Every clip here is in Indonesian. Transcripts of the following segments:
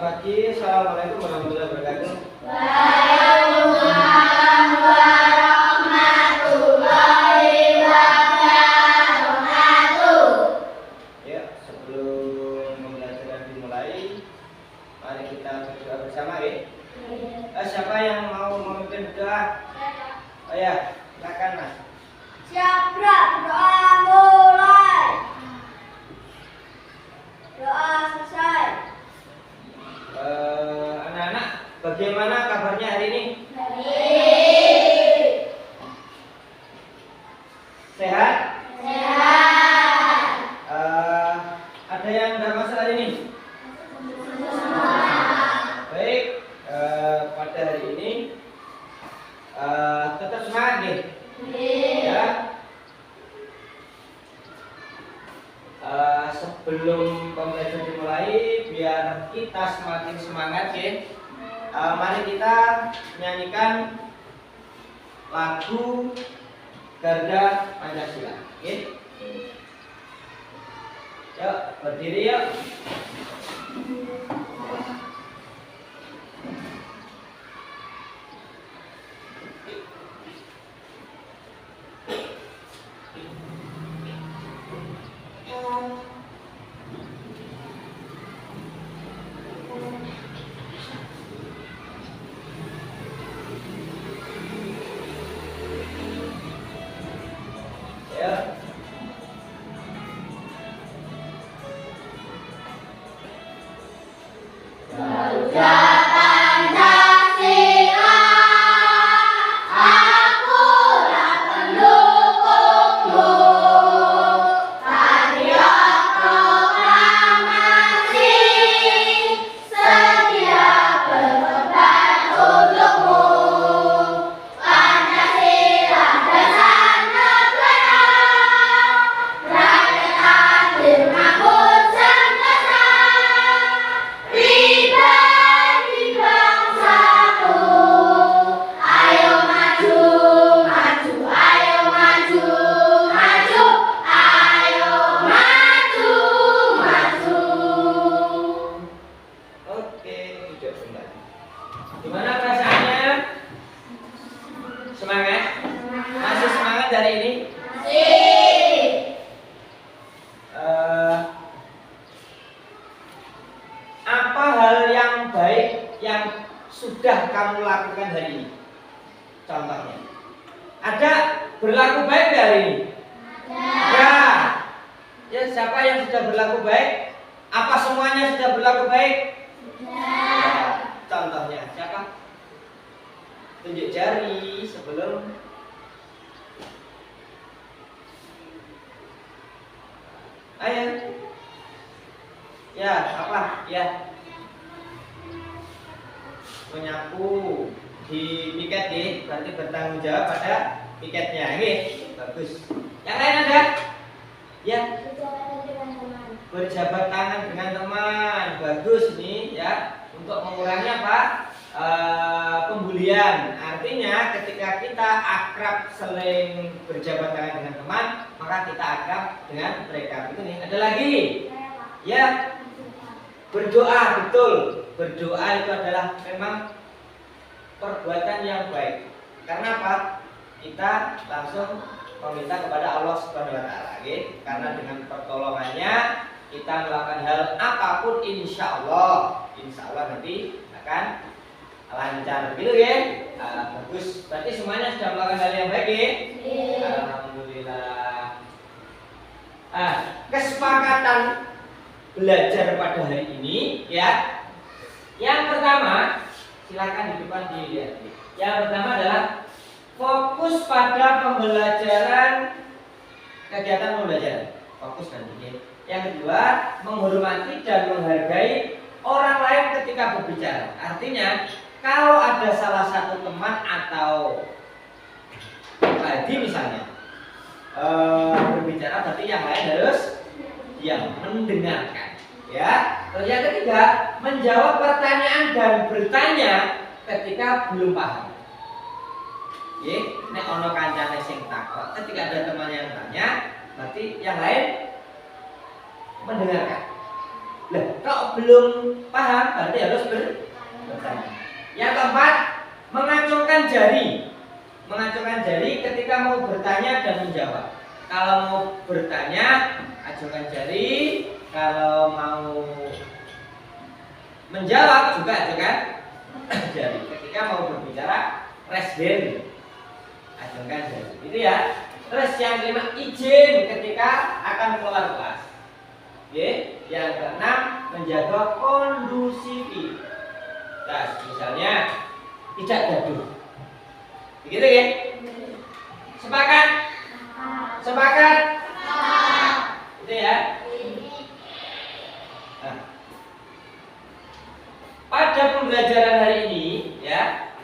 Selamat pagi. Assalamualaikum warahmatullahi wabarakatuh. Waalaikumsalam warahmatullahi wabarakatuh. Ya, sebelum pembelajaran dimulai, mari kita berdoa bersama ya. Siapa yang mau memimpin doa? Oh ya, silakan Mas. Siapa doa mulai? Doa selesai. Anak-anak, bagaimana kabarnya hari ini? Baik. Sehat? Sehat. Ada yang nggak masuk hari ini? Baik. Pada hari ini tetap semangat nih. Ya. Sebelum pembelajaran dimulai, biar kita semakin semangat ya. Mari kita menyanyikan lagu Garda Pancasila. Oke? Yuk, berdiri yuk. Ya. Garuda Pancasila, akulah pendukungmu. Patriot proklamasi, setia berkorban untukmu. Pancasila dasar negara, rakyat adil makmur sentosa. Pribadi bangsaku, ayo maju, maju, ayo maju, maju, ayo maju, maju. Oke, duduk kembali. Gimana perasaannya? Semangat? Masih semangat hari ini? Masih. Apa hal yang baik yang sudah kamu lakukan hari ini? Contohnya, ada berlaku baik nggak hari ini? Ya. Ya, siapa yang sudah berlaku baik? Apa semuanya sudah berlaku baik? Ya. Contohnya, siapa? Tunjuk jari sebelum. Ayo. Ya, apa? Ya. Menyapu di piket nih, berarti bertanggung jawab pada piketnya. Oke, bagus. Yang lain ada? Ya. Berjabat tangan dengan teman. Bagus nih ya. Untuk mengurangi apa? Pembulian. Artinya ketika kita akrab saling berjabat tangan dengan teman, maka kita akrab dengan mereka. Itu nih. Ada lagi? Ya. Berdoa, betul. Berdoa itu adalah memang perbuatan yang baik. Karena apa? Kita langsung meminta kepada Allah Subhanahu wa taala, okay? Karena dengan pertolongannya kita melakukan hal apapun insya Allah nanti akan lancar gitu ya. Bagus. Berarti semuanya sudah melakukan hal yang baik ya? Alhamdulillah. Kesepakatan belajar pada hari ini ya. Yang pertama, silakan di depan dilihat. Yang pertama adalah fokus pada pembelajaran, kegiatan pembelajaran. Fokus nanti ya. Yang kedua, menghormati dan menghargai orang lain ketika berbicara. Artinya, kalau ada salah satu teman atau tadi misalnya berbicara, berarti yang lain harus diam, mendengarkan. Ya. Terus yang ketiga, menjawab pertanyaan dan bertanya ketika belum paham. Nek ono kancane sing takut, ketika ada teman yang tanya, berarti yang lain mendengarkan. Nah, kalau belum paham berarti harus bertanya. Yang keempat, mengacungkan jari. Mengacungkan jari ketika mau bertanya dan menjawab. Kalau mau bertanya, acungkan jari. Kalau mau menjawab juga acungkan jari. Ketika mau berbicara, raise hand, acungkan jari. Itu ya. Terus yang kelima, izin ketika akan keluar kelas. Oke. Yang keenam, menjaga kondusivitas. Misalnya tidak gaduh. Begitu ya? Sepakat? Sepakat? Itu ya. Nah, pada pembelajaran hari ini ya,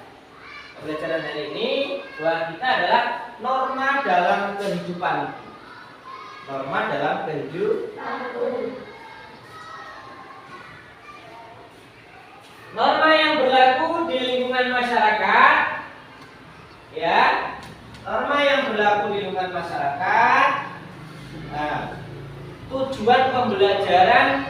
pembelajaran hari ini buat kita adalah norma dalam kehidupan. Norma dalam kehidupan. Norma yang berlaku di lingkungan masyarakat, ya. Norma yang berlaku di lingkungan masyarakat. Nah, tujuan pembelajaran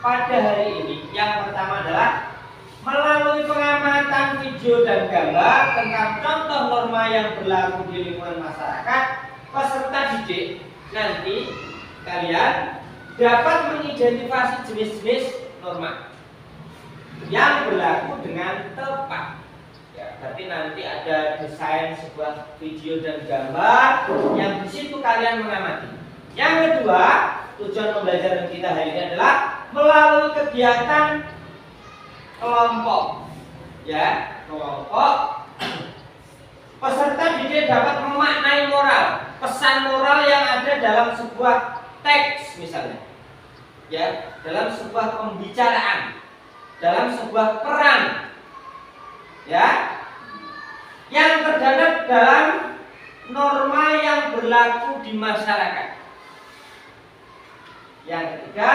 pada hari ini yang pertama adalah melalui pengamatan video dan gambar tentang contoh norma yang berlaku di lingkungan masyarakat, peserta didik nanti kalian dapat mengidentifikasi jenis-jenis norma yang berlaku dengan tepat. Ya, berarti nanti ada desain sebuah video dan gambar yang di situ kalian mengamati. Yang kedua, tujuan pembelajaran kita hari ini adalah melalui kegiatan kelompok. Ya, kelompok. Peserta didik dapat memaknai moral, pesan moral yang ada dalam sebuah teks misalnya. Ya, dalam sebuah pembicaraan, dalam sebuah peran. Ya. Yang terdapat dalam norma yang berlaku di masyarakat. Yang ketiga,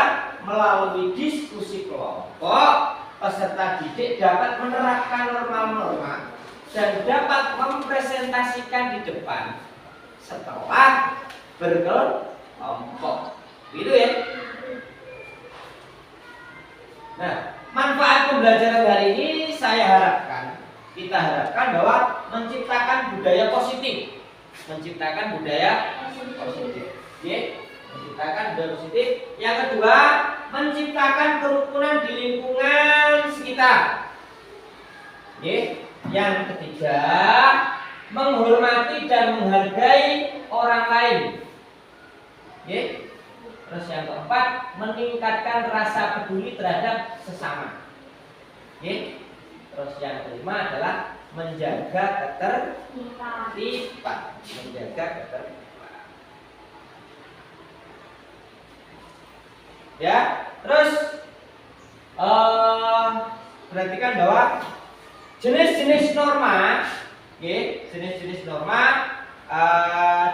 melalui diskusi kelompok, peserta didik dapat menerapkan norma-norma dan dapat mempresentasikan di depan setelah berkelompok. Gitu ya. Nah, manfaat pembelajaran hari ini kita harapkan bahwa menciptakan budaya positif. Menciptakan budaya positif. Ya. Menciptakan budaya positif. Yang kedua, menciptakan kerukunan di lingkungan sekitar. Yang ketiga, menghormati dan menghargai orang lain. Terus yang keempat, meningkatkan rasa peduli terhadap sesama. Terus yang kelima adalah menjaga ketertiban. Menjaga ketertiban. Ya, terus perhatikan bahwa jenis-jenis norma, jenis-jenis norma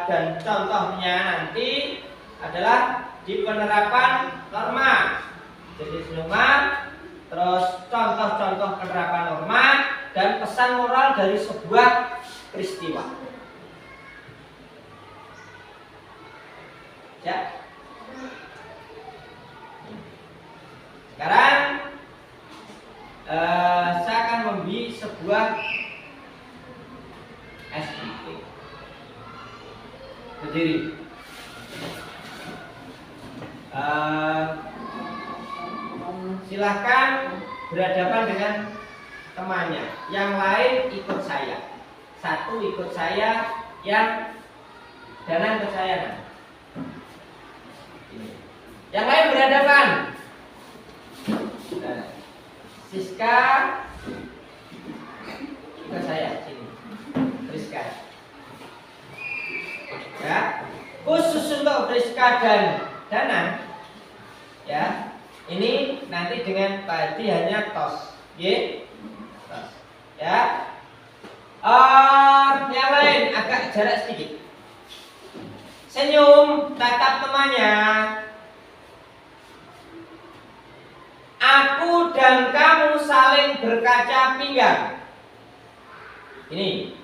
dan contohnya nanti adalah di penerapan norma, jenis norma, terus contoh-contoh penerapan norma dan pesan moral dari sebuah peristiwa. Ya. Sekarang saya akan memberi sebuah SPP. Berdiri. Silahkan berhadapan dengan temannya. Yang lain ikut saya. Satu ikut saya, yang Dana ikut saya. Yang lain berhadapan. Nah, Siska ikut saya sini. Rizka. Ya, khusus untuk Rizka dan Dana. Ya, ini nanti dengan Pak Haji hanya tos, tos. Ya, yang lain agak jarak sedikit. Senyum, tatap temannya. Aku dan kamu saling berkaca pinggang. Ini.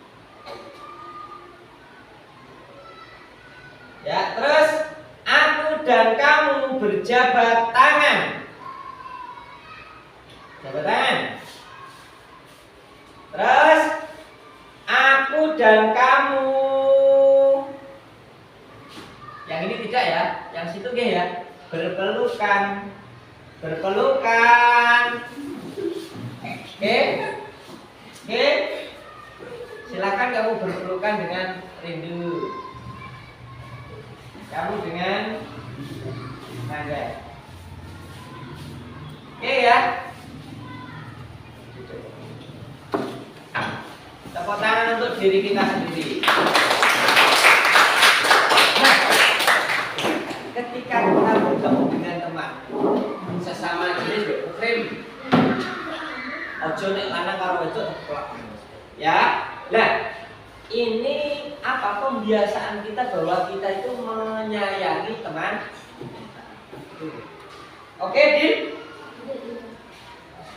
Ya, terus aku dan kamu berjabat tangan. dan kamu. Yang ini tidak ya, yang situ nggih ya. Berpelukan. Berpelukan. Oke. Oke. Silakan kamu berpelukan dengan rindu. Kamu dengan Nangga. Oke ya. Tepuk tangan untuk diri kita sendiri. Nah, ketika kita bertemu dengan teman sesama jenis frame, ojo nek lanang karo wedok teplak. Ya. Nah, ini apa pembiasaan kita bahwa kita itu menyayangi teman. Oke, Din?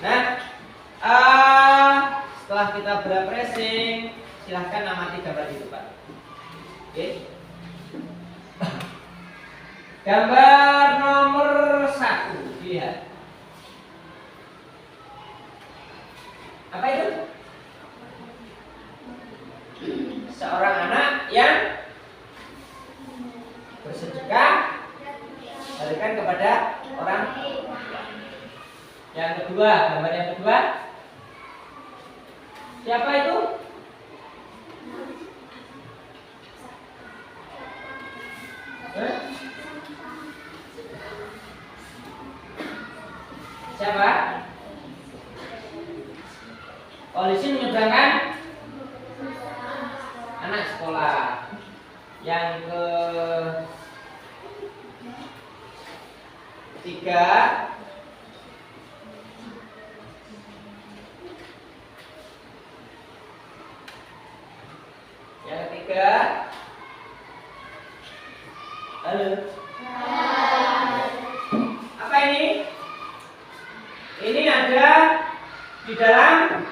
Nah, setelah kita berappreciating, silahkan amati gambar di depan. Oke. Gambar nomor 1, dilihat. Apa itu? Seorang anak yang bersedekah berikan kepada orang. Yang kedua, gambar yang kedua. Siapa itu? Siapa? Polisi menyeberangkan anak sekolah. Yang ketiga, halo. Apa ini? Ini ada di dalam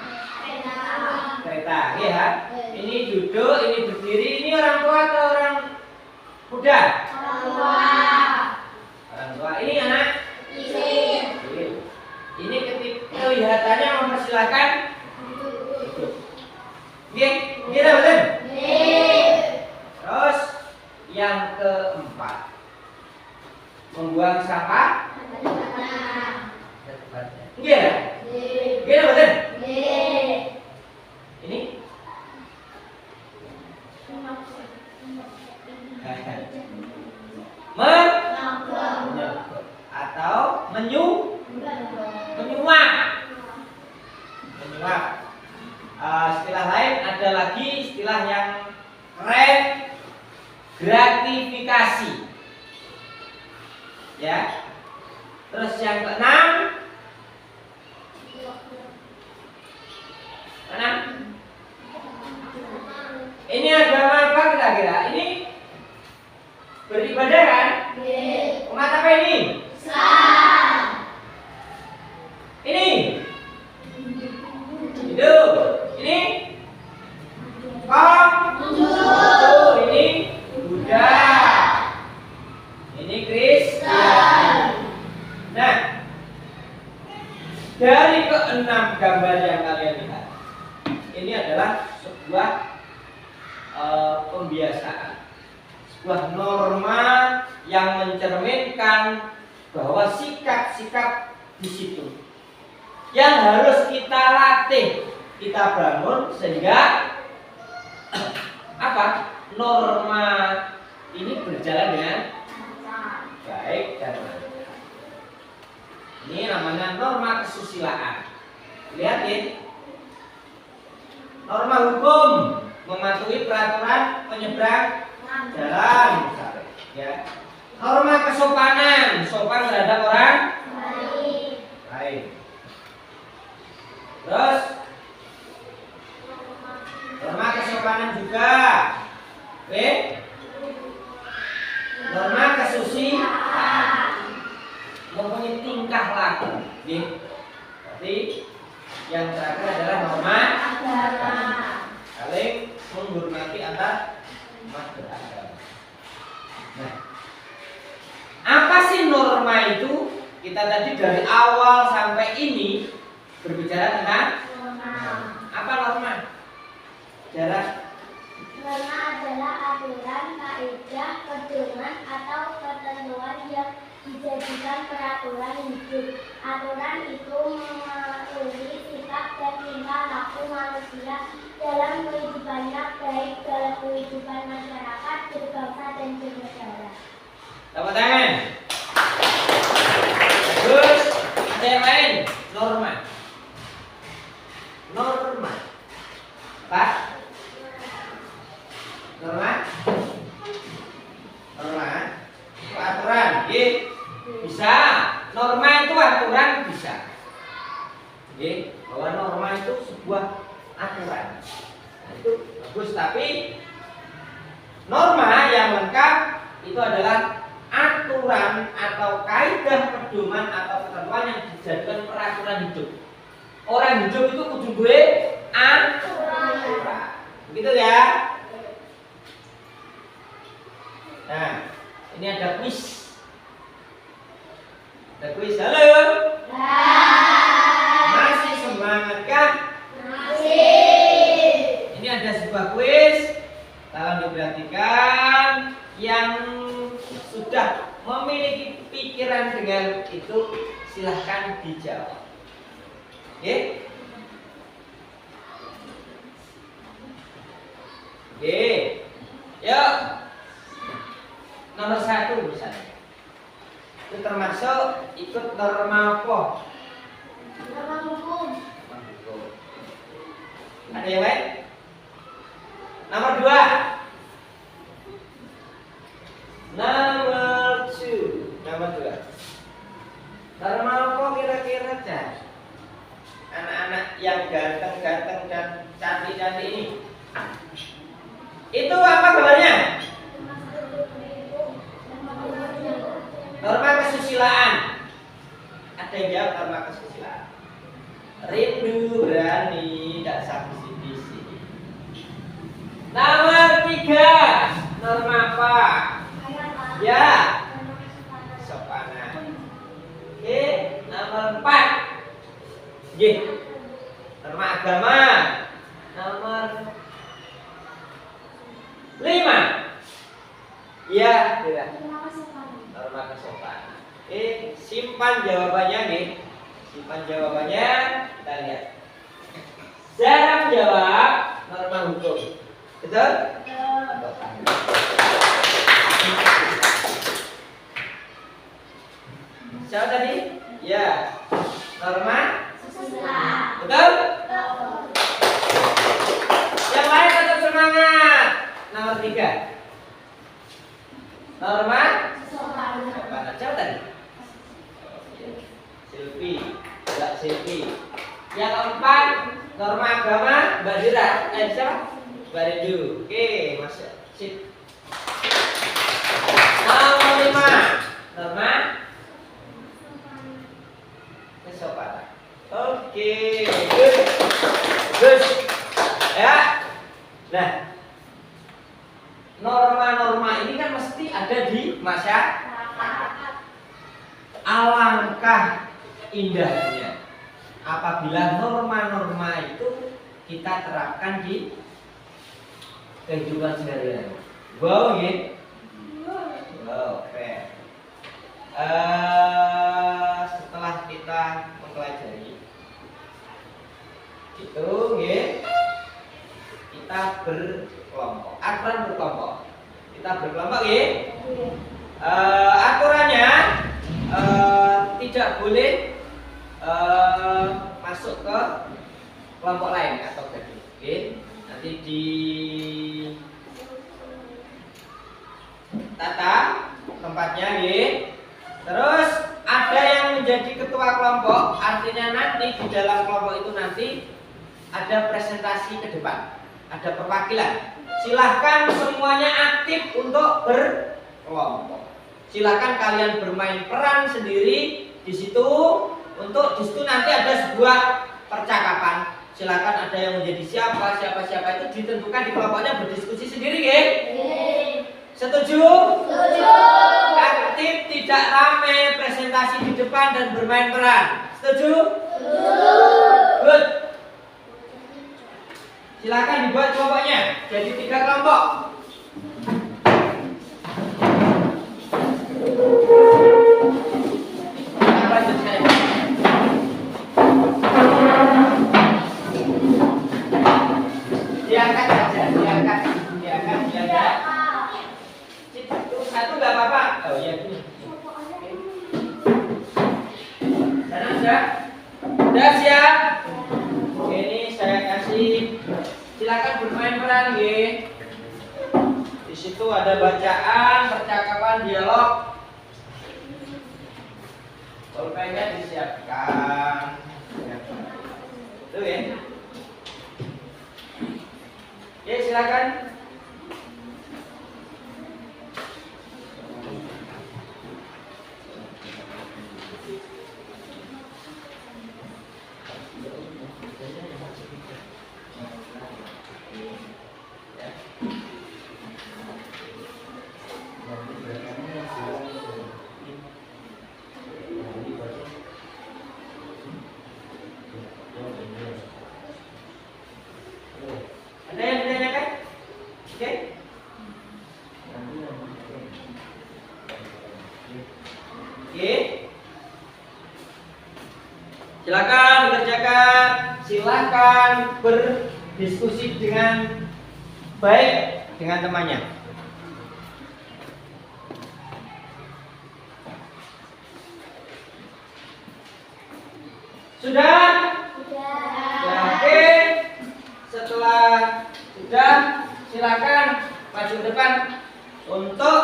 kereta, ya. Ini duduk, ini berdiri. Ini orang tua atau orang muda? Orang tua. Ini anak? Ini ketika kelihatannya mempersilahkan duduk. Oke, kita betul? Terus yang keempat, membuang sampah. Iya. Iya betul? Ini atau menyuap. Istilah lain ada lagi istilah yang keren, gratifikasi. Ya. Terus yang keenam, ini agama apa kira-kira? Ini beribadah kan? Umat apa ini? Islam. Ini hidup. Ini Konghucu. Ini Buddha. Ini Kristen. Nah, dari keenam gambar yang kalian lihat, ini adalah sebuah pembiasaan, sebuah norma yang mencerminkan bahwa sikap-sikap di situ yang harus kita latih, kita bangun sehingga apa? Norma ini berjalan dengan baik dan lancar. Ini namanya norma kesusilaan. Lihat ya. Norma hukum mematuhi peraturan penyeberang jalan, misalnya. Ya. Norma kesopanan, sopan terhadap orang lain. Terus norma kesopanan juga. Oke. Norma kesusilaan mempunyai tingkah laku. Berarti yang terakhir adalah norma saling menghormati antar umat beragama. Nah, apa sih norma itu? Kita tadi dari awal sampai ini berbicara tentang apa norma? Jarak pedoman atau ketentuan yang dijadikan peraturan hidup. Aturan itu mengatur sikap dan tingkah laku manusia dalam kehidupannya, baik dalam kehidupan masyarakat, berbangsa, dan bernegara. Tepuk tangan. Bagus. Ada yang lain? Norma. Norma. Pak? Norma? Norma? Itu aturan. Bisa. Norma itu aturan bisa. Bahwa norma itu sebuah aturan. Nah, itu bagus. Tapi norma yang lengkap itu adalah aturan atau kaidah pedoman atau ketentuan yang dijadikan peraturan hidup. Orang hidup itu kudu duwe aturan. Begitu ya? Nah, ini ada kuis. Ada kuis. Halo. Masih semangat kan? Masih. Ini ada sebuah kuis. Tolong diperhatikan. Yang sudah memiliki pikiran dengan itu silahkan dijawab. Oke? Oke. Yuk. Nomor 1 misalnya. Itu termasuk ikut norma apa? Norma hukum. Ada yang lain? Nomor 2. Nomor 2. Norma apa kira-kira, Cak? Anak-anak yang ganteng-ganteng dan cantik-cantik ini. Itu apa gambarnya? Norma kesusilaan. Ada yang jawab norma kesusilaan. Rindu, berani, tidak sakit-sisi. Nomor 3. Norma apa? Ya. Sopanan. Oke, nomor 4. Norma agama. Nomor 5. Ya, tidak. Norma kesopanan. Simpan jawabannya nih. Simpan jawabannya. Kita lihat. Jarang jawab norma hukum. Betul? Siapa tadi? Ya. Norma? Betul? Yang lain tetap semangat. Nomor 3. Norma? Sopanan. Siapa tadi? Silvi. Mbak Silvi. Yang keempat, norma agama, Mbak Dira. Siapa? Mbak Redu. Oke, masuk. Sip. Nomor 5. Norma? Kesopanan. Oke, good. Ya. Nah, norma-norma ini kan mesti ada di masyarakat. Alangkah indahnya apabila norma-norma itu kita terapkan di kehidupan sehari-hari. Wow, ya. Wow, keren. Setelah kita mempelajari itu, ya, kita berkelompok. Aturan berkelompok. Kita berkelompok, ya. Aturannya tidak boleh masuk ke kelompok lain atau gaduh. Oke, nanti di tata tempatnya, ya. Terus ada yang menjadi ketua kelompok, artinya nanti di dalam kelompok itu nanti ada presentasi ke depan, ada perwakilan. Silahkan semuanya aktif untuk berkelompok. Silahkan kalian bermain peran sendiri di situ. Untuk di situ nanti ada sebuah percakapan. Silahkan ada yang menjadi siapa itu ditentukan di kelompoknya, berdiskusi sendiri, ya. Setuju? Setuju. Aktif, tidak rame, presentasi di depan dan bermain peran. Setuju? Setuju. Good. Silakan dibuat kelompoknya jadi 3 kelompok. sudah? Sudah siap? Oke, ini saya kasih, silakan bermain peran ya. Di situ ada bacaan, percakapan, dialog. Pulpennya disiapkan. Itu ya. Oke, silakan. Ada yang ditanyakan? Oke. Oke. Silakan dikerjakan. Silakan berdiskusi dengan baik dengan temannya. Sudah? Ya, oke. Setelah sudah, silakan maju ke depan untuk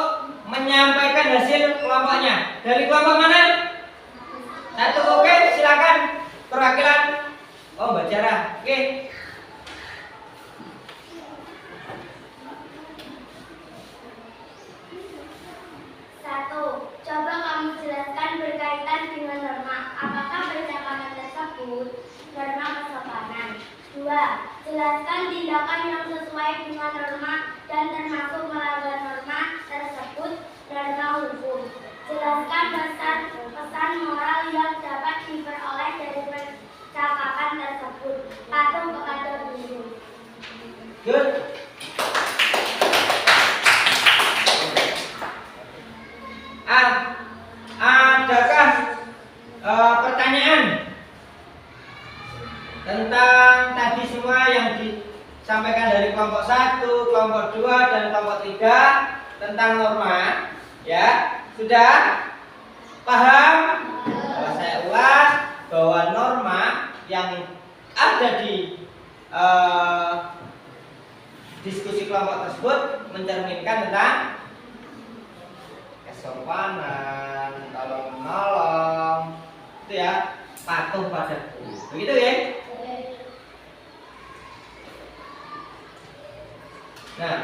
menyampaikan hasil kelompoknya. Dari kelompok mana? Satu, oke. Silakan perwakilan. Oh, Mbak Jara. Oke. Satu, coba kamu jelaskan berkaitan dengan norma. Apakah percakapan tersebut norma kesopanan? Dua, jelaskan tindakan yang sesuai dengan norma dan termasuk melanggar norma tersebut norma hukum. Jelaskan pesan moral yang dapat diperoleh dari percakapan tersebut. Patuh kepada guru. Good. Adakah pertanyaan tentang tadi semua yang disampaikan dari kelompok 1, kelompok 2, dan kelompok 3 tentang norma? Ya, sudah paham? Kalau saya ulas bahwa norma yang ada di diskusi kelompok tersebut mencerminkan tentang kesopanan, tolong menolong, itu ya, patuh pada guru. Begitu ya? Nah,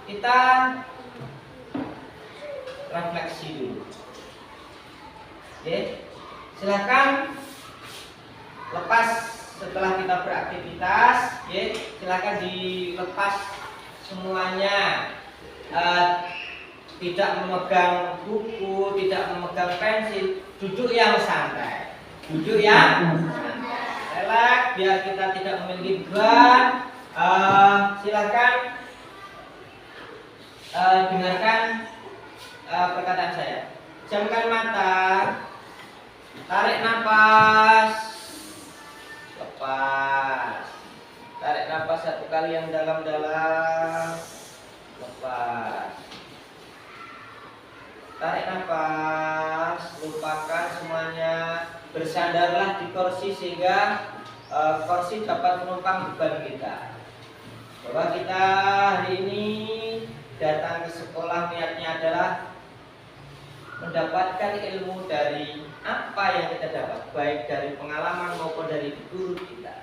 kita refleksi dulu. Oke, silakan lepas setelah kita beraktivitas. Oke, silakan dilepas semuanya. Tidak memegang buku, tidak memegang pensil, duduk yang santai. Duduk yang santai. Relax, biar kita tidak memiliki beban. Silakan dengarkan perkataan saya. Jamkan mata, tarik nafas, lepas. Tarik nafas satu kali yang dalam-dalam, lepas. Tarik nafas, lupakan semuanya, bersandarlah di kursi sehingga kursi dapat menumpang beban kita. Bahwa kita hari ini datang ke sekolah niatnya adalah mendapatkan ilmu dari apa yang kita dapat, baik dari pengalaman maupun dari guru kita.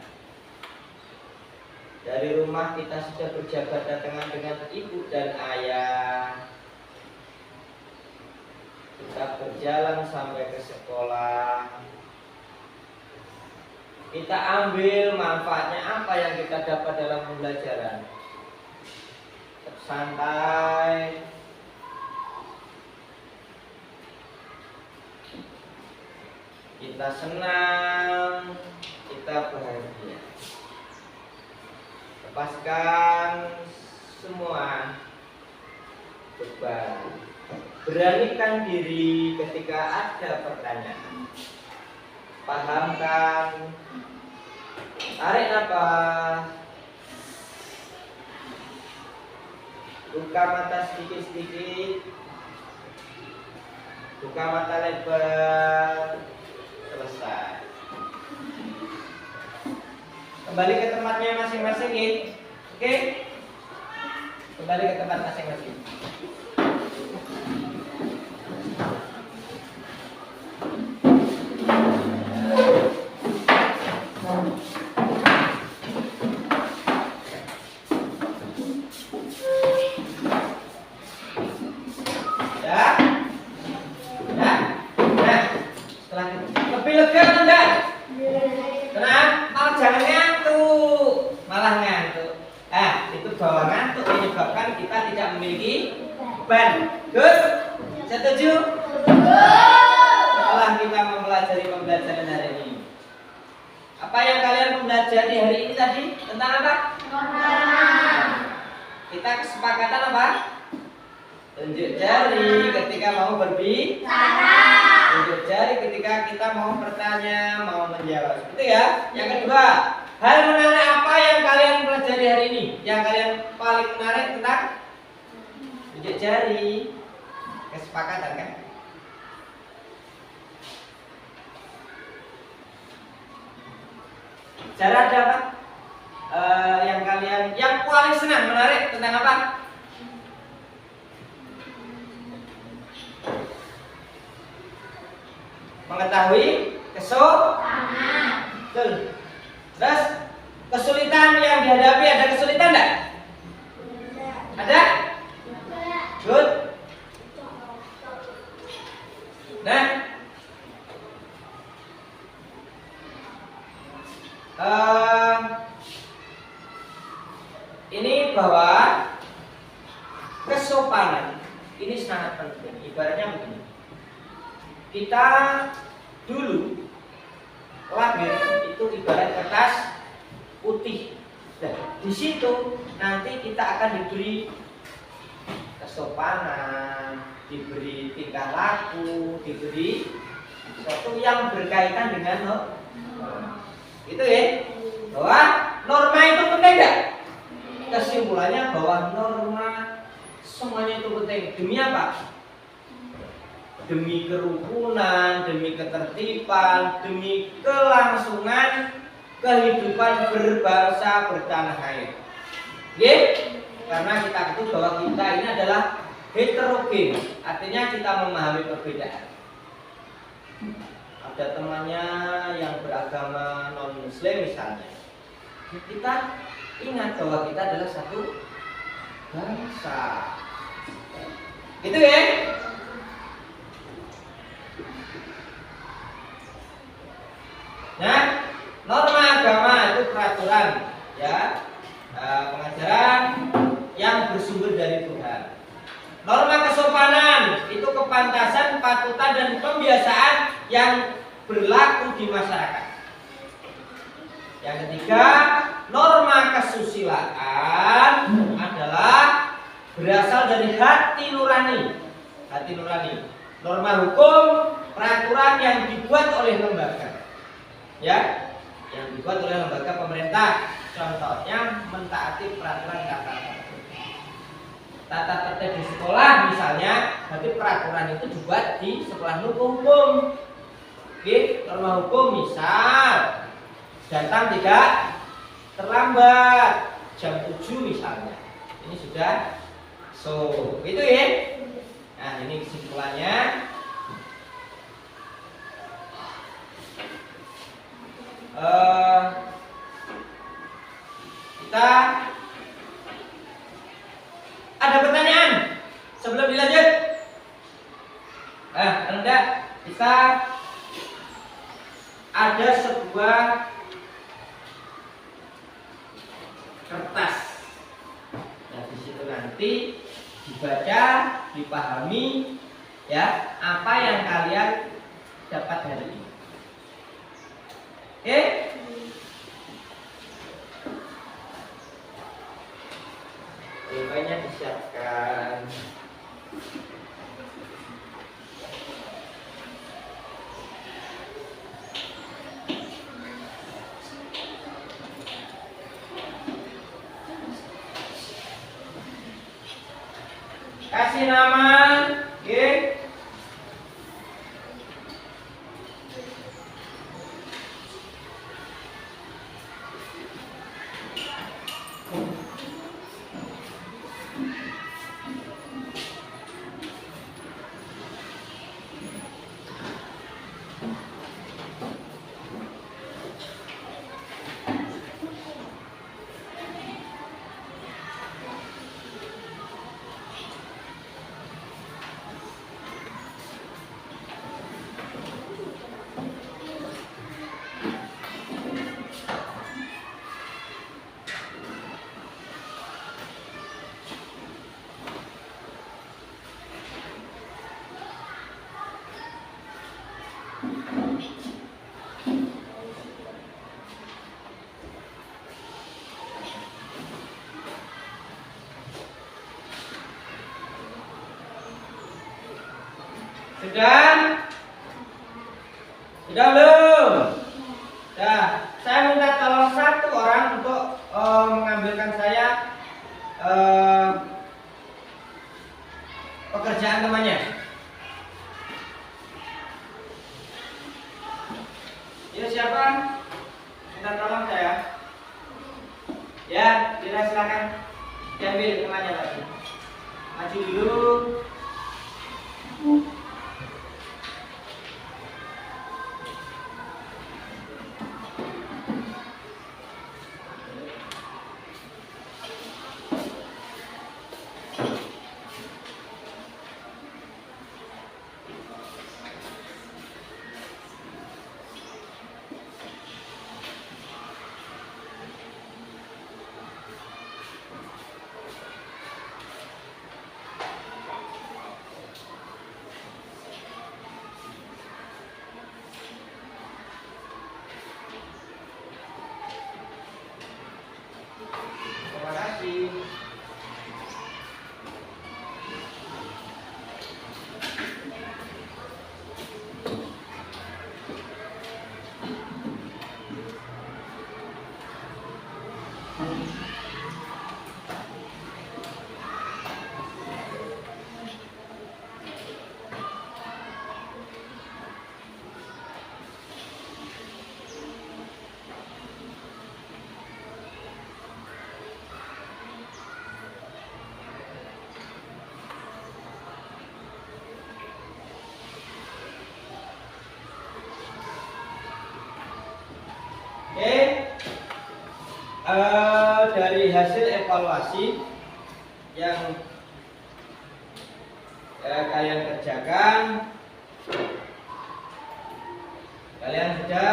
Dari rumah kita sudah berjabat tangan dengan ibu dan ayah. Kita berjalan sampai ke sekolah. Kita ambil manfaatnya apa yang kita dapat dalam pembelajaran. Santai. Kita senang, kita bahagia. Lepaskan semua beban. Beranikan diri ketika ada pertanyaan. Pahamkan. Tarik nafas. Buka mata sedikit-sedikit. Buka mata lebar. Kembali ke tempatnya masing-masing ya. Oke? Kembali ke tempat masing-masing. Lebih lega atau enggak? Kenapa? Jangan ngantuk, malah ngantuk. Itu bahwa ngantuk menyebabkan kita tidak memiliki beban. Good? Setuju? Setelah kita mempelajari pembelajaran hari ini, apa yang kalian pelajari hari ini tadi? Tentang apa? Kita kesepakatan apa? Tunjuk jari ketika mau berbicara. Tunjuk jari ketika kita mau bertanya, mau menjawab. Seperti ya. Yang kedua, hal menarik apa yang kalian pelajari hari ini? Yang kalian paling menarik tentang tunjuk jari. Kesepakatan kan? Cara ada apa? Yang kalian yang paling senang menarik tentang apa? Mengetahui kesulitan. Betul. Terus kesulitan yang dihadapi, ada kesulitan enggak? Ada? Good. Nah, ini bahwa kesopanan ini sangat penting. Ibaratnya begini. Kita dulu lahir itu ibarat kertas putih. Nah, di situ nanti kita akan diberi kesopanan, diberi tingkah laku, diberi sesuatu yang berkaitan dengan norma. Itu ya. Bahwa norma itu penting enggak? Kesimpulannya bahwa norma semuanya itu penting. Demi apa? Demi kerukunan, demi ketertiban, demi kelangsungan kehidupan berbangsa bertanah air. Oke? Karena kita ketahui bahwa kita ini adalah heterogen, artinya kita memahami perbedaan. Ada temannya yang beragama non-muslim misalnya, kita ingat bahwa kita adalah satu bangsa. Gitu ya? Nah, norma agama itu peraturan, ya, pengajaran yang bersumber dari Tuhan. Norma kesopanan itu kepantasan, patutan dan pembiasaan yang berlaku di masyarakat. Yang ketiga, norma kesusilaan adalah berasal dari hati nurani. Hati nurani. Norma hukum, peraturan yang dibuat oleh lembaga. Ya, yang dibuat oleh lembaga pemerintah, contohnya mentaati peraturan tata tertib di sekolah misalnya, berarti peraturan itu dibuat di sekolah hukum. Oke, norma hukum misal datang tidak terlambat jam 7 misalnya, ini sudah itu ya. Nah, ini kesimpulannya. Kita ada pertanyaan sebelum dilanjut? Kalau enggak, kita ada sebuah kertas. Nah, di situ nanti dibaca, dipahami, ya, apa yang kalian dapat hari ini. Oke? Pulpennya disiapkan. Kasih nama, oke? Sudah? Sudah belum? Nah, saya minta tolong satu orang untuk mengambilkan saya pekerjaan temannya. Ya, siapa? Minta tolong saya. Ya, silakan diambil temannya lagi. Maju dulu. Terima kasih. Oke, dari hasil evaluasi yang kalian kerjakan, kalian sudah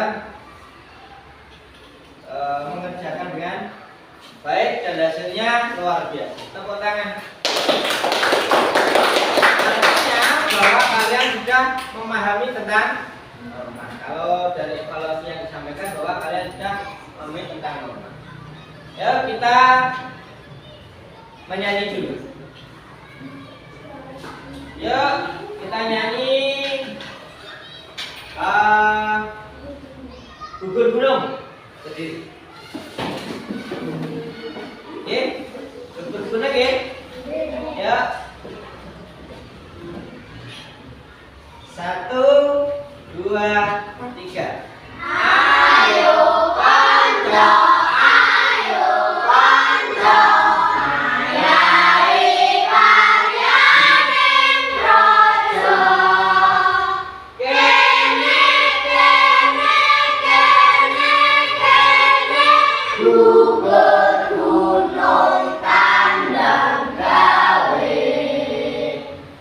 mengerjakan dengan baik dan hasilnya luar biasa. Tepuk tangan. Artinya bahwa kalian sudah memahami tentang norma. Kalau dari evaluasi yang disampaikan bahwa kalian sudah memahami tentang norma. Ya, kita menyanyi dulu. Yuk, kita nyanyi gugur gunung berdiri. Oke, gugur gunung ya. Ya. 1, 2, 3. Ayo konco, ayo konco, ngayahi karyaning projo. Kene, kene, kene, kene, gugur gunung tandang gawe.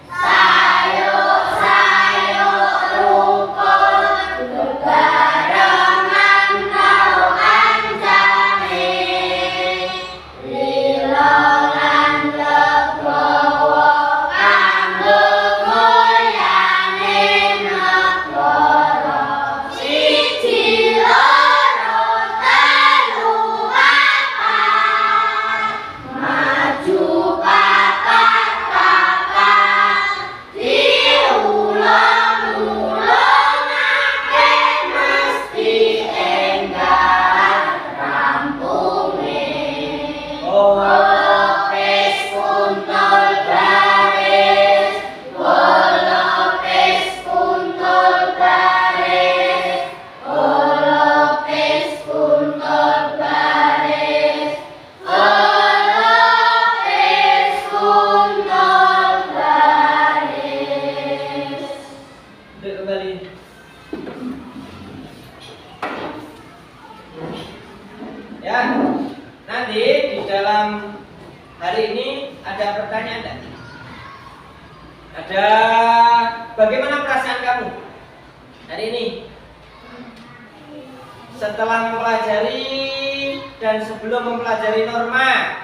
Sayur, sayur, rukun, bebarengan karo kancane. Lila lan legowo kanggo goyane negara. 1, 2, 3, 4. Maju papat-papat, diulung-ulungake mesti enggal rampunge. Golopes kuntul garis, golopes kuntul garis, golopes kuntul garis, golopes kuntul garis. Duduk kembali. Ya, nanti di dalam hari ini ada pertanyaan enggak? Ada, bagaimana perasaan kamu hari ini? Setelah mempelajari dan sebelum mempelajari norma,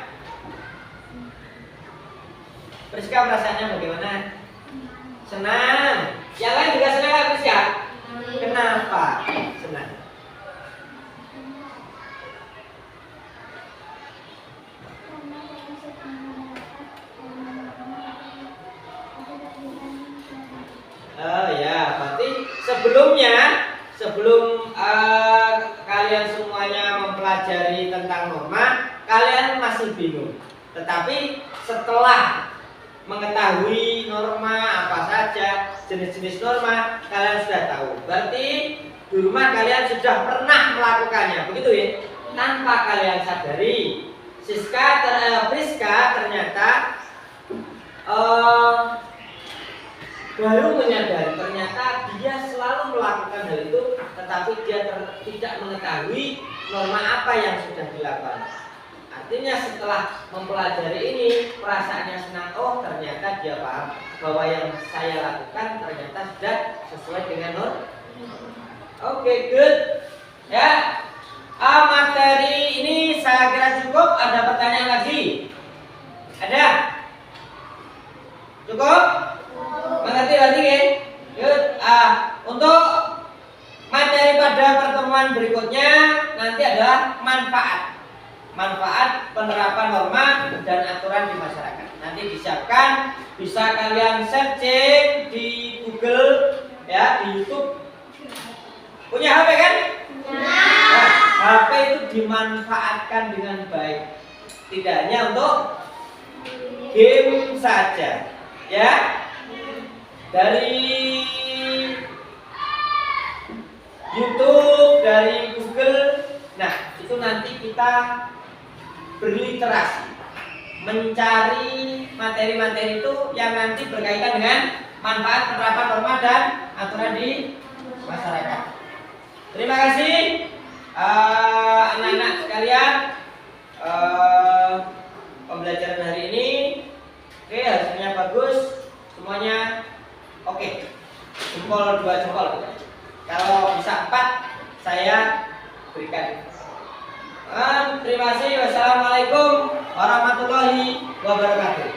Priska perasaannya bagaimana? Senang. Yang lain juga senang nggak, Priska? Kenapa senang? Oh ya, berarti sebelum kalian semuanya mempelajari tentang norma, kalian masih bingung. Tetapi setelah mengetahui norma apa saja, jenis-jenis norma, kalian sudah tahu. Berarti di rumah kalian sudah pernah melakukannya, begitu ya? Tanpa kalian sadari. Priska ternyata baru menyadari ternyata dia selalu melakukan hal itu, tetapi dia tidak mengetahui norma apa yang sudah dilakukan. Artinya setelah mempelajari ini, perasaannya senang. Oh, ternyata dia paham bahwa yang saya lakukan ternyata sudah sesuai dengan norma. Oke, good. Ya, materi ini saya kira cukup. Ada pertanyaan lagi? Ada? Cukup? Mengerti berarti ya? Good. Untuk materi pada pertemuan berikutnya nanti adalah manfaat penerapan norma dan aturan di masyarakat. Nanti disiapkan, bisa kalian searching di Google ya, di YouTube. Punya HP kan? Nah, HP itu dimanfaatkan dengan baik. Tidak hanya untuk game saja. Ya. Dari YouTube, dari Google. Nah, itu nanti kita berliterasi, mencari materi-materi itu yang nanti berkaitan dengan manfaat penerapan norma dan aturan di masyarakat. Terima kasih anak-anak sekalian, pembelajaran hari ini. Oke, hasilnya bagus semuanya. Oke, jempol 2 jempol. Kalau bisa 4 saya berikan. Terima kasih. Wassalamualaikum warahmatullahi wabarakatuh.